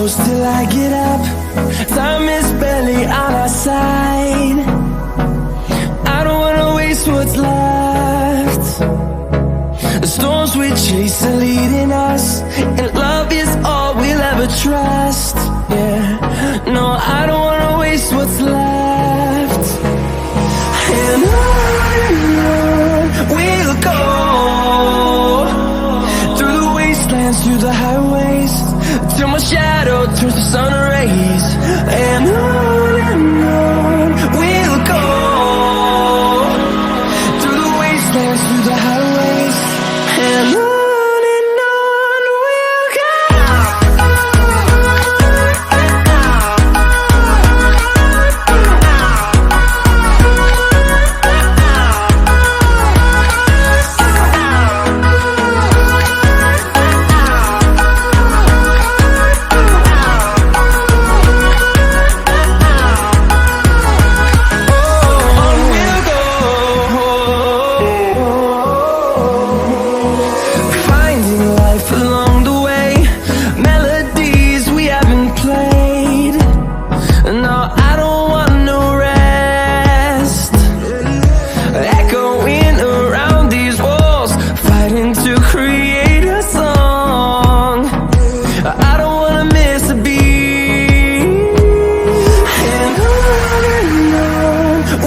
close till I get up. Time is barely on our side. I don't wanna waste what's left. The storms we chase are leading us, and love is all we'll ever trust. Yeah, no, I don't wanna waste what's left. And on we'll go, through the wastelands, through the highways, till my shadow turns to sun rays. And on we'll go, through the wastelands, through the highways, and on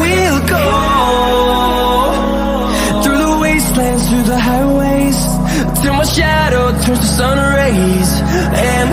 we'll go. Through the highways, till my shadow turns to sun rays. And